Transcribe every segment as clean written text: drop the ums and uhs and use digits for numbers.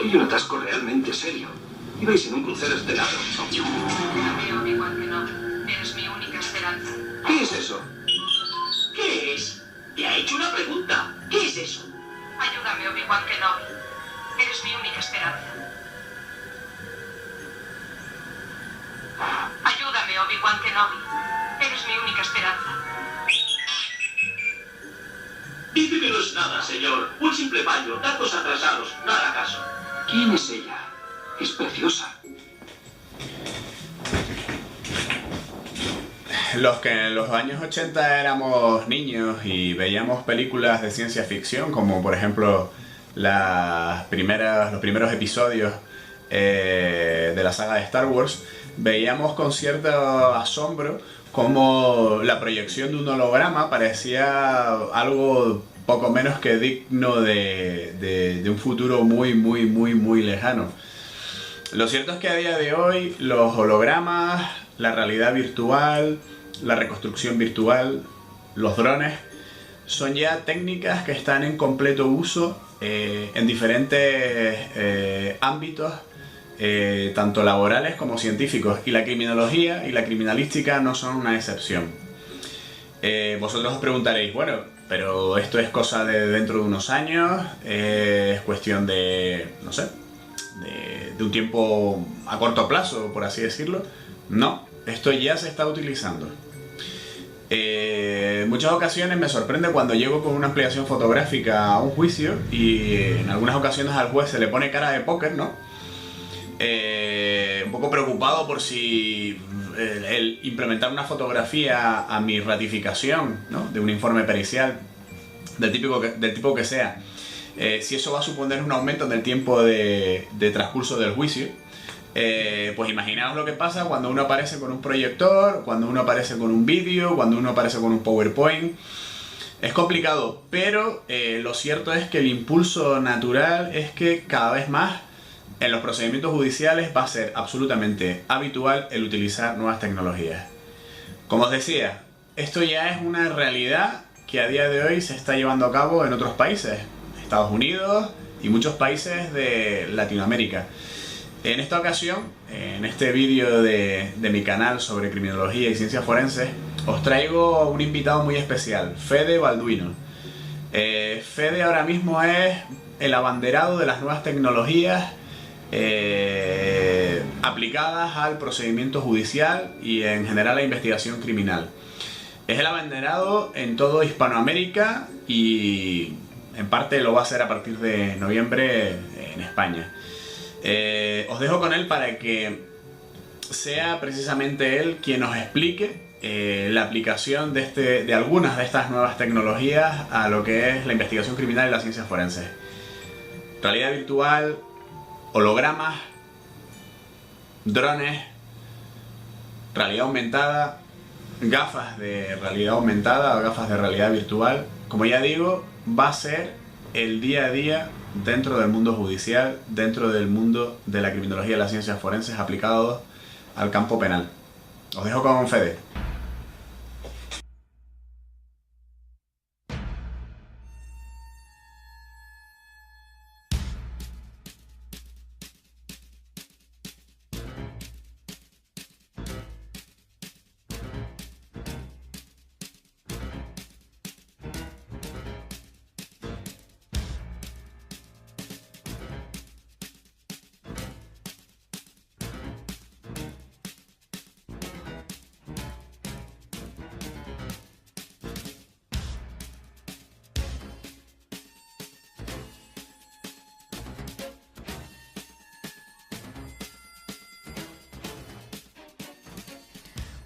Hay un atasco realmente serio. Ibais en un crucero estelar. Ayúdame, Obi-Wan Kenobi. Eres mi única esperanza. ¿Qué es eso? ¿Qué es? Te ha hecho una pregunta. ¿Qué es eso? Ayúdame, Obi-Wan Kenobi. Eres mi única esperanza. Ayúdame, Obi-Wan Kenobi. Eres mi única esperanza. Dice que no es nada, señor. Un simple baño, datos atrasados. No hará caso. ¿Quién es ella? Es preciosa. Los que en los años 80 éramos niños y veíamos películas de ciencia ficción, como por ejemplo los primeros episodios de la saga de Star Wars, veíamos con cierto asombro cómo la proyección de un holograma parecía algo poco menos que digno de un futuro muy lejano. Lo cierto es que a día de hoy los hologramas, la realidad virtual, la reconstrucción virtual, los drones, son ya técnicas que están en completo uso en diferentes ámbitos, tanto laborales como científicos, y la criminología y la criminalística no son una excepción. Vosotros os preguntaréis, bueno, pero esto es cosa de dentro de unos años, es cuestión de, no sé, de un tiempo a corto plazo, por así decirlo. No, esto ya se está utilizando. En muchas ocasiones me sorprende cuando llego con una ampliación fotográfica a un juicio y en algunas ocasiones al juez se le pone cara de póker, ¿no? Un poco preocupado por si el implementar una fotografía a mi ratificación, ¿no?, de un informe pericial del tipo que sea, si eso va a suponer un aumento en el tiempo de transcurso del juicio. Pues imaginaos lo que pasa cuando uno aparece con un proyector, cuando uno aparece con un vídeo, cuando uno aparece con un PowerPoint. Es complicado, pero lo cierto es que el impulso natural es que cada vez más en los procedimientos judiciales va a ser absolutamente habitual el utilizar nuevas tecnologías. Como os decía, esto ya es una realidad que a día de hoy se está llevando a cabo en otros países, Estados Unidos y muchos países de Latinoamérica. En esta ocasión, en este vídeo de mi canal sobre criminología y ciencias forenses, os traigo un invitado muy especial, Fede Balduino. Fede ahora mismo es el abanderado de las nuevas tecnologías aplicadas al procedimiento judicial y en general a la investigación criminal. Es el abanderado en todo Hispanoamérica y en parte lo va a hacer a partir de noviembre en España. Os dejo con él para que sea precisamente él quien nos explique la aplicación de algunas de estas nuevas tecnologías a lo que es la investigación criminal y las ciencias forenses. Realidad virtual, hologramas, drones, realidad aumentada, gafas de realidad aumentada o gafas de realidad virtual. Como ya digo, va a ser el día a día dentro del mundo judicial, dentro del mundo de la criminología y las ciencias forenses aplicados al campo penal. Os dejo con Fede.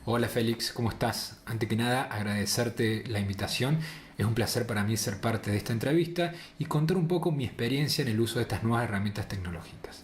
Hola Félix, ¿cómo estás? Antes que nada, agradecerte la invitación. Es un placer para mí ser parte de esta entrevista y contar un poco mi experiencia en el uso de estas nuevas herramientas tecnológicas.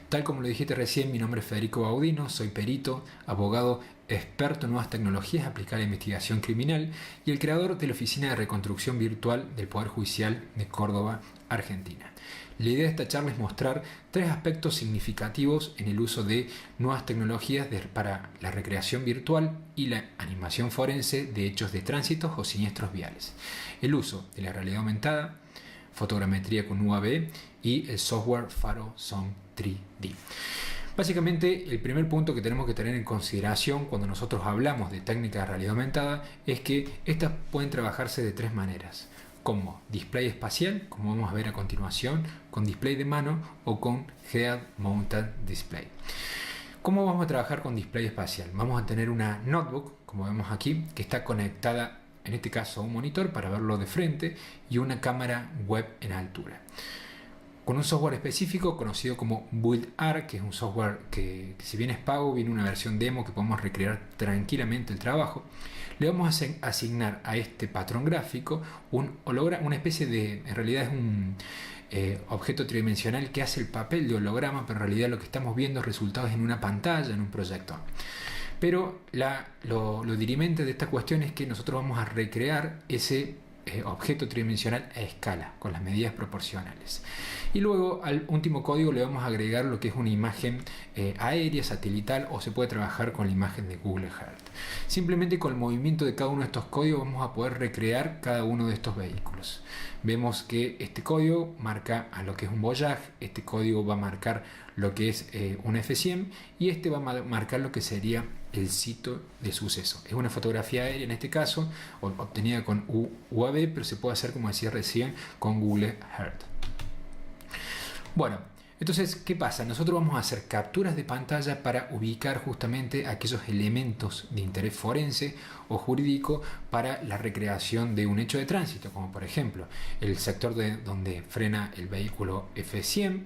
Tal como lo dijiste recién, mi nombre es Federico Baudino, soy perito, abogado, experto en nuevas tecnologías aplicadas a la investigación criminal y el creador de la Oficina de Reconstrucción Virtual del Poder Judicial de Córdoba, Argentina. La idea de esta charla es mostrar tres aspectos significativos en el uso de nuevas tecnologías para la recreación virtual y la animación forense de hechos de tránsitos o siniestros viales. El uso de la realidad aumentada, fotogrametría con UAV y el software Faro Zoom 3D. Básicamente, el primer punto que tenemos que tener en consideración cuando nosotros hablamos de técnicas de realidad aumentada es que estas pueden trabajarse de tres maneras: como display espacial, como vamos a ver a continuación, con display de mano o con Head Mounted Display. ¿Cómo vamos a trabajar con display espacial? Vamos a tener una notebook, como vemos aquí, que está conectada, en este caso, a un monitor para verlo de frente y una cámara web en altura. Con un software específico conocido como BuildArt, que es un software que si bien es pago, viene una versión demo que podemos recrear tranquilamente el trabajo. Le vamos a asignar a este patrón gráfico un holograma, una especie de, en realidad es un objeto tridimensional que hace el papel de holograma, pero en realidad lo que estamos viendo es resultados en una pantalla, en un proyector. Pero lo dirimente de esta cuestión es que nosotros vamos a recrear ese objeto tridimensional a escala, con las medidas proporcionales. Y luego al último código le vamos a agregar lo que es una imagen aérea, satelital, o se puede trabajar con la imagen de Google Earth. Simplemente con el movimiento de cada uno de estos códigos vamos a poder recrear cada uno de estos vehículos. Vemos que este código marca a lo que es un Voyage, este código va a marcar lo que es un F100 y este va a marcar lo que sería el sitio de suceso. Es una fotografía aérea en este caso, obtenida con UAV, pero se puede hacer, como decía recién, con Google Earth. Bueno, entonces, ¿qué pasa? Nosotros vamos a hacer capturas de pantalla para ubicar justamente aquellos elementos de interés forense o jurídico para la recreación de un hecho de tránsito, como por ejemplo el sector donde frena el vehículo F100,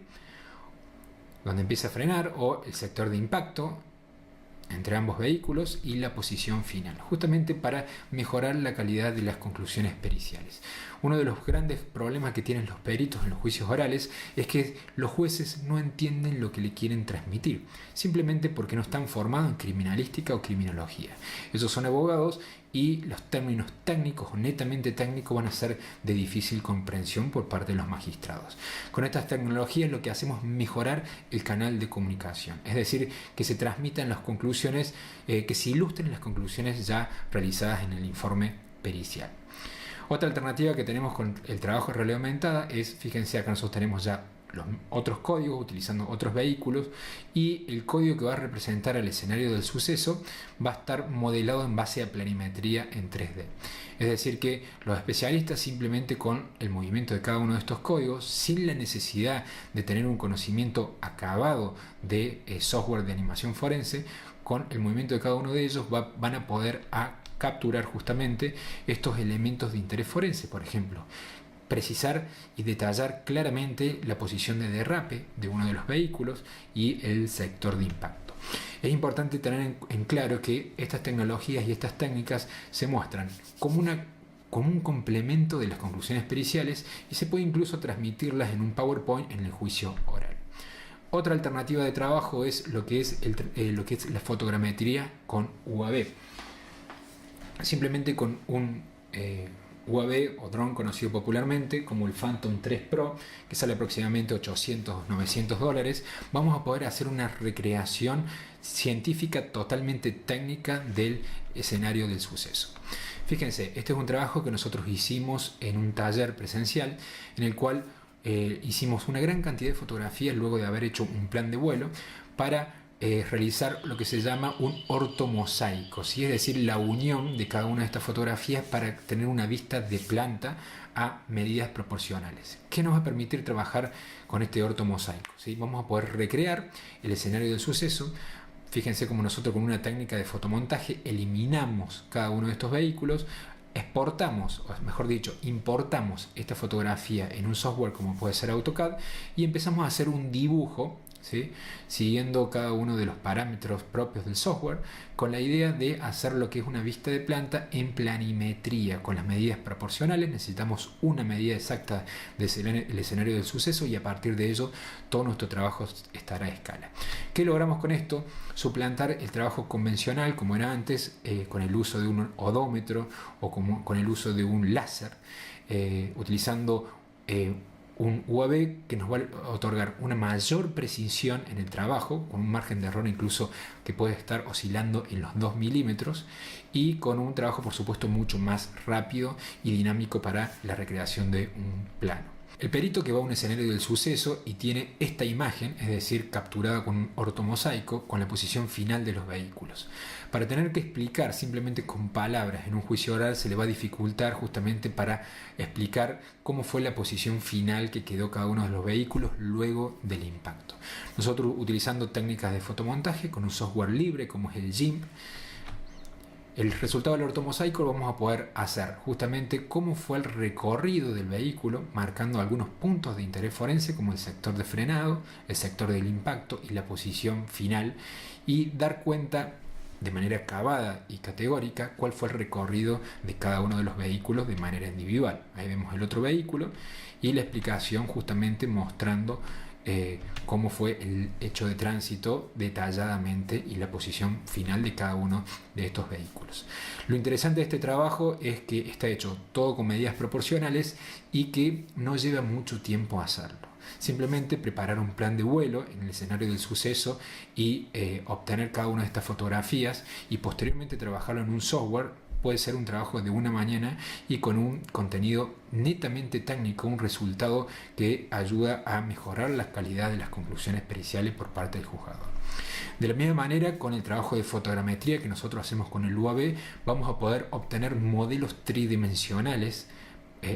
donde empieza a frenar, o el sector de impacto entre ambos vehículos y la posición final, justamente para mejorar la calidad de las conclusiones periciales. Uno de los grandes problemas que tienen los peritos en los juicios orales es que los jueces no entienden lo que le quieren transmitir, simplemente porque no están formados en criminalística o criminología. Ellos son abogados y los términos técnicos o netamente técnicos van a ser de difícil comprensión por parte de los magistrados. Con estas tecnologías lo que hacemos es mejorar el canal de comunicación, es decir, que se transmitan las conclusiones, que se ilustren las conclusiones ya realizadas en el informe pericial. Otra alternativa que tenemos con el trabajo de realidad aumentada es, fíjense, acá nosotros tenemos ya los otros códigos utilizando otros vehículos y el código que va a representar el escenario del suceso va a estar modelado en base a planimetría en 3D. Es decir que los especialistas simplemente con el movimiento de cada uno de estos códigos, sin la necesidad de tener un conocimiento acabado de software de animación forense, con el movimiento de cada uno de ellos van a poder capturar justamente estos elementos de interés forense. Por ejemplo, precisar y detallar claramente la posición de derrape de uno de los vehículos y el sector de impacto. Es importante tener en claro que estas tecnologías y estas técnicas se muestran como un complemento de las conclusiones periciales y se puede incluso transmitirlas en un PowerPoint en el juicio oral. Otra alternativa de trabajo es lo que es la fotogrametría con UAV. Simplemente con un UAV o dron conocido popularmente como el Phantom 3 Pro, que sale aproximadamente $800-900, vamos a poder hacer una recreación científica totalmente técnica del escenario del suceso. Fíjense, este es un trabajo que nosotros hicimos en un taller presencial en el cual hicimos una gran cantidad de fotografías luego de haber hecho un plan de vuelo para realizar lo que se llama un ortomosaico, ¿sí? Es decir, la unión de cada una de estas fotografías para tener una vista de planta a medidas proporcionales. ¿Qué nos va a permitir trabajar con este ortomosaico? ¿Sí? Vamos a poder recrear el escenario del suceso. Fíjense cómo nosotros con una técnica de fotomontaje eliminamos cada uno de estos vehículos, exportamos, o mejor dicho, importamos esta fotografía en un software como puede ser AutoCAD y empezamos a hacer un dibujo, ¿sí? Siguiendo cada uno de los parámetros propios del software, con la idea de hacer lo que es una vista de planta en planimetría, con las medidas proporcionales. Necesitamos una medida exacta del escenario del suceso y a partir de ello todo nuestro trabajo estará a escala. ¿Qué logramos con esto? Suplantar el trabajo convencional como era antes, con el uso de un odómetro o con el uso de un láser, utilizando un UAV que nos va a otorgar una mayor precisión en el trabajo, con un margen de error incluso que puede estar oscilando en los 2 milímetros y con un trabajo por supuesto mucho más rápido y dinámico para la recreación de un plano. El perito que va a un escenario del suceso y tiene esta imagen, es decir, capturada con un ortomosaico, con la posición final de los vehículos. Para tener que explicar simplemente con palabras en un juicio oral se le va a dificultar justamente para explicar cómo fue la posición final que quedó cada uno de los vehículos luego del impacto. Nosotros, utilizando técnicas de fotomontaje con un software libre como es el GIMP, el resultado del ortomosaico lo vamos a poder hacer justamente cómo fue el recorrido del vehículo, marcando algunos puntos de interés forense como el sector de frenado, el sector del impacto y la posición final, y dar cuenta de manera acabada y categórica cuál fue el recorrido de cada uno de los vehículos de manera individual. Ahí vemos el otro vehículo y la explicación justamente mostrando cómo fue el hecho de tránsito detalladamente y la posición final de cada uno de estos vehículos. Lo interesante de este trabajo es que está hecho todo con medidas proporcionales y que no lleva mucho tiempo hacerlo. Simplemente preparar un plan de vuelo en el escenario del suceso y obtener cada una de estas fotografías y posteriormente trabajarlo en un software puede ser un trabajo de una mañana y con un contenido netamente técnico, un resultado que ayuda a mejorar la calidad de las conclusiones periciales por parte del juzgador. De la misma manera, con el trabajo de fotogrametría que nosotros hacemos con el UAV, vamos a poder obtener modelos tridimensionales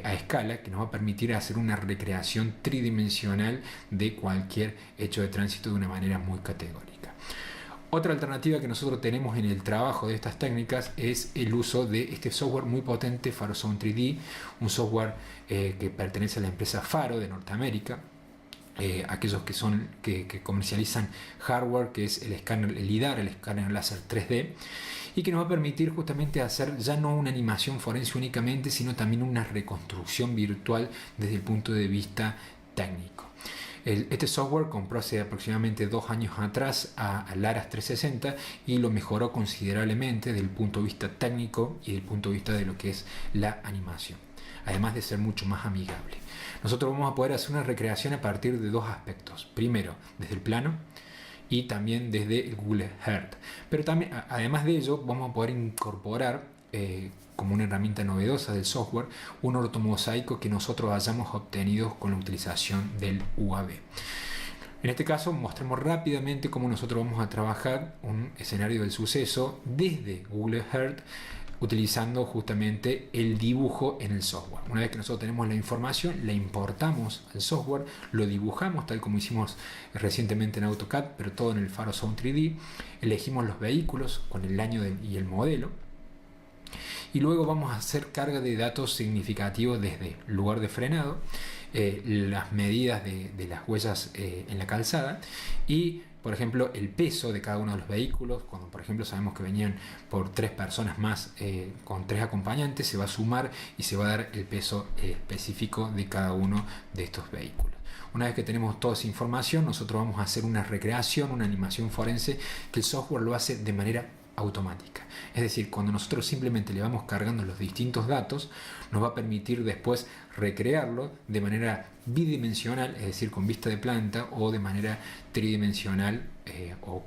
a escala que nos va a permitir hacer una recreación tridimensional de cualquier hecho de tránsito de una manera muy categórica. Otra alternativa que nosotros tenemos en el trabajo de estas técnicas es el uso de este software muy potente, FaroZone 3D, un software que pertenece a la empresa Faro de Norteamérica. Aquellos que comercializan hardware, que es el escáner, el LiDAR, el escáner láser 3D, y que nos va a permitir justamente hacer ya no una animación forense únicamente, sino también una reconstrucción virtual desde el punto de vista técnico. Este software compró hace aproximadamente 2 años atrás a Laras 360 y lo mejoró considerablemente desde el punto de vista técnico y desde el punto de vista de lo que es la animación, además de ser mucho más amigable. Nosotros vamos a poder hacer una recreación a partir de 2 aspectos. Primero, desde el plano y también desde el Google Earth. Pero también, además de ello, vamos a poder incorporar como una herramienta novedosa del software un ortomosaico que nosotros hayamos obtenido con la utilización del UAV. En este caso mostramos rápidamente cómo nosotros vamos a trabajar un escenario del suceso desde Google Earth utilizando justamente el dibujo en el software. Una vez que nosotros tenemos la información, la importamos al software, lo dibujamos tal como hicimos recientemente en AutoCAD, pero todo en el FaroZone 3D, elegimos los vehículos con el año y el modelo, y luego vamos a hacer carga de datos significativos desde lugar de frenado, las medidas de las huellas en la calzada y, por ejemplo, el peso de cada uno de los vehículos. Cuando, por ejemplo, sabemos que venían por 3 personas más con 3 acompañantes, se va a sumar y se va a dar el peso específico de cada uno de estos vehículos. Una vez que tenemos toda esa información, nosotros vamos a hacer una recreación, una animación forense que el software lo hace de manera automática. Es decir, cuando nosotros simplemente le vamos cargando los distintos datos, nos va a permitir después recrearlo de manera bidimensional, es decir, con vista de planta, o de manera tridimensional o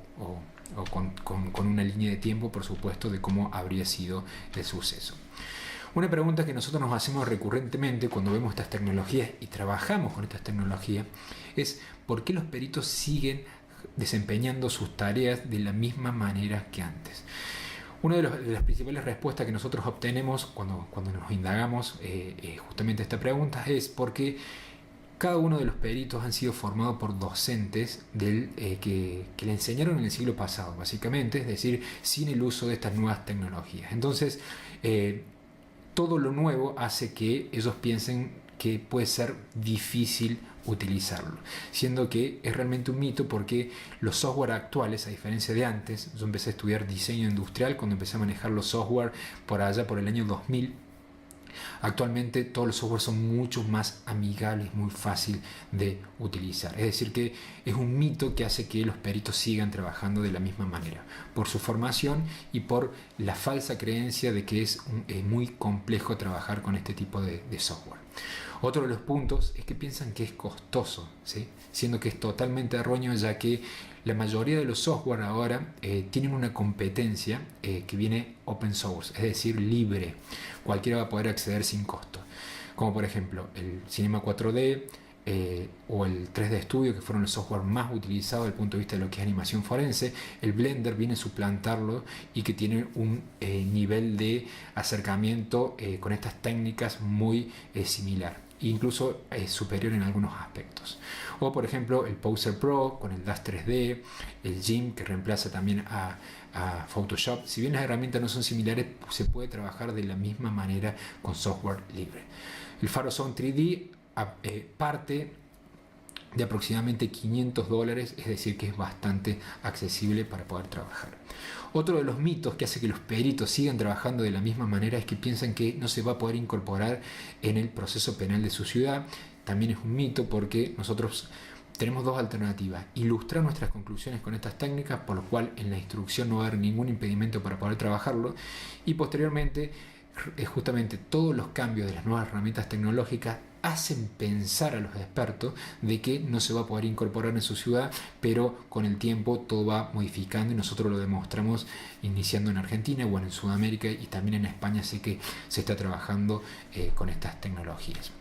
con una línea de tiempo, por supuesto, de cómo habría sido el suceso. Una pregunta que nosotros nos hacemos recurrentemente cuando vemos estas tecnologías y trabajamos con estas tecnologías es ¿por qué los peritos siguen desempeñando sus tareas de la misma manera que antes? Una de las principales respuestas que nosotros obtenemos cuando nos indagamos justamente esta pregunta es porque cada uno de los peritos han sido formados por docentes que le enseñaron en el siglo pasado, básicamente, es decir, sin el uso de estas nuevas tecnologías. Entonces, todo lo nuevo hace que ellos piensen que puede ser difícil utilizarlo, siendo que es realmente un mito porque los software actuales, a diferencia de antes, yo empecé a estudiar diseño industrial cuando empecé a manejar los software por allá por el año 2000. Actualmente todos los software son mucho más amigables, muy fácil de utilizar. Es decir que es un mito que hace que los peritos sigan trabajando de la misma manera, por su formación y por la falsa creencia de que es muy complejo trabajar con este tipo de software. Otro de los puntos es que piensan que es costoso, ¿sí? Siendo que es totalmente erróneo, ya que la mayoría de los software ahora tienen una competencia que viene open source, es decir, libre. Cualquiera va a poder acceder sin costo. como por ejemplo el Cinema 4D o el 3D Studio, que fueron los software más utilizados desde el punto de vista de lo que es animación forense. El Blender viene a suplantarlo y que tiene un nivel de acercamiento con estas técnicas muy similar, incluso superior en algunos aspectos. O por ejemplo el Poser Pro con el DAZ 3D, el GIMP, que reemplaza también a Photoshop. Si bien las herramientas no son similares, se puede trabajar de la misma manera con software libre. El Faro Zone 3D parte de aproximadamente $500, es decir que es bastante accesible para poder trabajar. Otro de los mitos que hace que los peritos sigan trabajando de la misma manera es que piensan que no se va a poder incorporar en el proceso penal de su ciudad. También es un mito, porque nosotros tenemos dos alternativas: ilustrar nuestras conclusiones con estas técnicas, por lo cual en la instrucción no va a haber ningún impedimento para poder trabajarlo, y posteriormente justamente todos los cambios de las nuevas herramientas tecnológicas hacen pensar a los expertos de que no se va a poder incorporar en su ciudad, pero con el tiempo todo va modificando, y nosotros lo demostramos iniciando en Argentina, bueno, en Sudamérica y también en España. Sé que se está trabajando con estas tecnologías.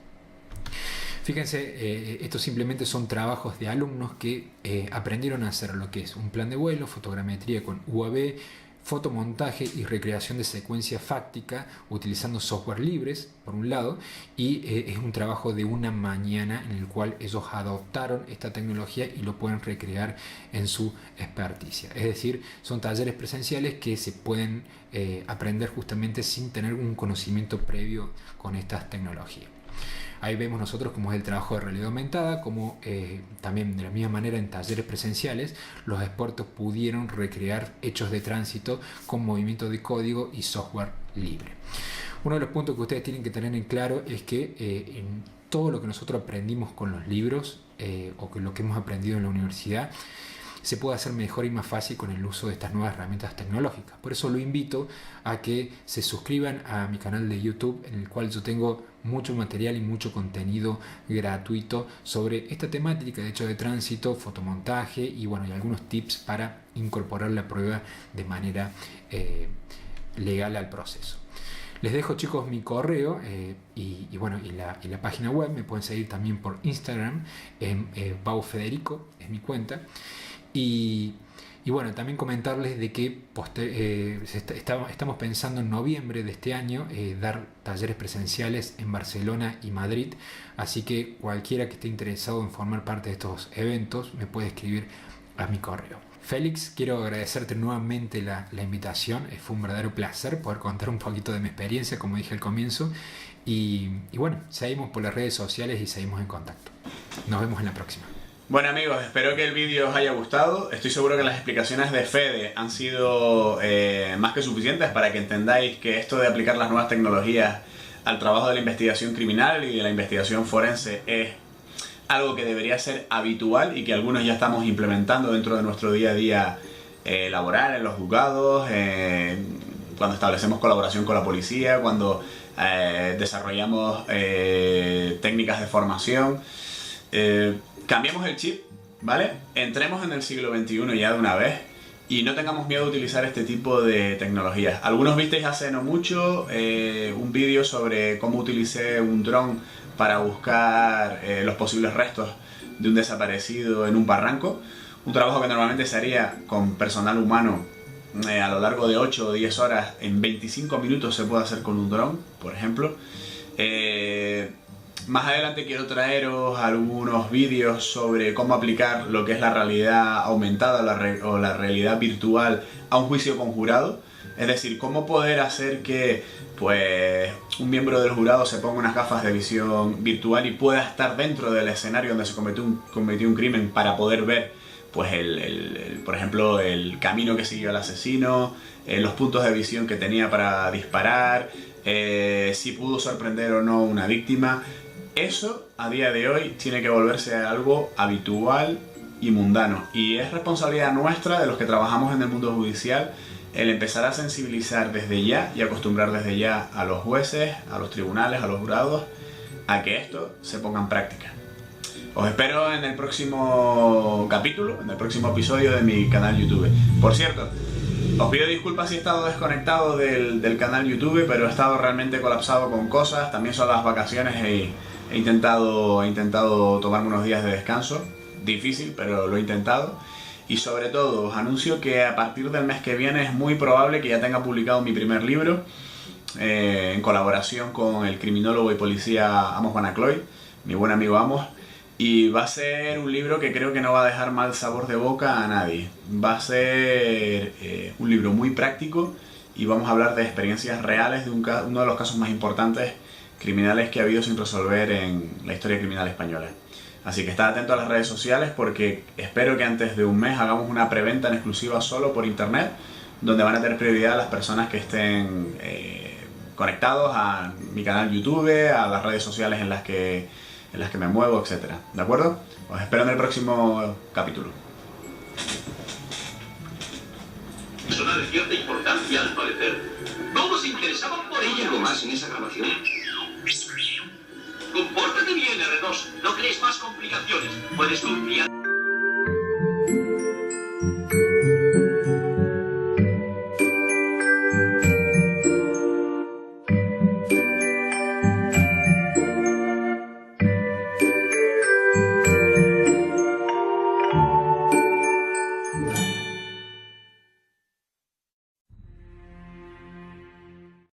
Fíjense, estos simplemente son trabajos de alumnos que aprendieron a hacer lo que es un plan de vuelo, fotogrametría con UAV, fotomontaje y recreación de secuencia fáctica utilizando software libres, por un lado, y es un trabajo de una mañana en el cual ellos adoptaron esta tecnología y lo pueden recrear en su experticia. Es decir, son talleres presenciales que se pueden aprender justamente sin tener un conocimiento previo con estas tecnologías. Ahí vemos nosotros cómo es el trabajo de realidad aumentada, como también de la misma manera en talleres presenciales los expertos pudieron recrear hechos de tránsito con movimiento de código y software libre. Uno de los puntos que ustedes tienen que tener en claro es que en todo lo que nosotros aprendimos con los libros o que lo que hemos aprendido en la universidad se puede hacer mejor y más fácil con el uso de estas nuevas herramientas tecnológicas. Por eso lo invito a que se suscriban a mi canal de YouTube, en el cual yo tengo mucho material y mucho contenido gratuito sobre esta temática de hecho de tránsito, fotomontaje y bueno, y algunos tips para incorporar la prueba de manera legal al proceso. Les dejo, chicos, mi correo y la página web. Me pueden seguir también por Instagram en Pau Federico, es mi cuenta. Y bueno, también comentarles de que estamos pensando en noviembre de este año dar talleres presenciales en Barcelona y Madrid, así que cualquiera que esté interesado en formar parte de estos eventos me puede escribir a mi correo. Félix, quiero agradecerte nuevamente la invitación. Fue un verdadero placer poder contar un poquito de mi experiencia, como dije al comienzo, y bueno, seguimos por las redes sociales y seguimos en contacto. Nos vemos en la próxima. Bueno, amigos, espero que el vídeo os haya gustado. Estoy seguro que las explicaciones de Fede han sido más que suficientes para que entendáis que esto de aplicar las nuevas tecnologías al trabajo de la investigación criminal y de la investigación forense es algo que debería ser habitual y que algunos ya estamos implementando dentro de nuestro día a día laboral, en los juzgados, cuando establecemos colaboración con la policía, cuando desarrollamos técnicas de formación. Cambiemos el chip, ¿vale? Entremos en el siglo XXI ya de una vez y no tengamos miedo de utilizar este tipo de tecnologías. Algunos visteis hace no mucho un vídeo sobre cómo utilicé un dron para buscar los posibles restos de un desaparecido en un barranco. Un trabajo que normalmente se haría con personal humano a lo largo de 8 o 10 horas. En 25 minutos se puede hacer con un dron, por ejemplo. Más adelante quiero traeros algunos vídeos sobre cómo aplicar lo que es la realidad aumentada o la realidad virtual a un juicio con jurado. Es decir, cómo poder hacer que pues, un miembro del jurado se ponga unas gafas de visión virtual y pueda estar dentro del escenario donde se cometió un crimen para poder ver, pues, por ejemplo, el camino que siguió el asesino, los puntos de visión que tenía para disparar, si pudo sorprender o no una víctima. Eso, a día de hoy, tiene que volverse algo habitual y mundano. Y es responsabilidad nuestra, de los que trabajamos en el mundo judicial, el empezar a sensibilizar desde ya y acostumbrar desde ya a los jueces, a los tribunales, a los jurados, a que esto se ponga en práctica. Os espero en el próximo capítulo, en el próximo episodio de mi canal YouTube. Por cierto, Os pido disculpas si he estado desconectado del canal YouTube, pero he estado realmente colapsado con cosas. También son las vacaciones y he intentado tomarme unos días de descanso. Difícil, pero lo he intentado. Y sobre todo, os anuncio que a partir del mes que viene es muy probable que ya tenga publicado mi primer libro, en colaboración con el criminólogo y policía Amos Banacloy, mi buen amigo Amos. Y va a ser un libro que creo que no va a dejar mal sabor de boca a nadie. Va a ser un libro muy práctico y vamos a hablar de experiencias reales de uno de los casos más importantes criminales que ha habido sin resolver en la historia criminal española. Así que estad atento a las redes sociales porque espero que antes de un mes hagamos una preventa en exclusiva solo por internet, donde van a tener prioridad las personas que estén conectados a mi canal YouTube, a las redes sociales en las que me muevo, etc. ¿De acuerdo? Os espero en el próximo capítulo. Persona de cierta importancia, al parecer. Todos se interesaban por ¿Hay ella. algo más en esa grabación? Compórtate bien, R2. No crees más complicaciones. Puedes confiar.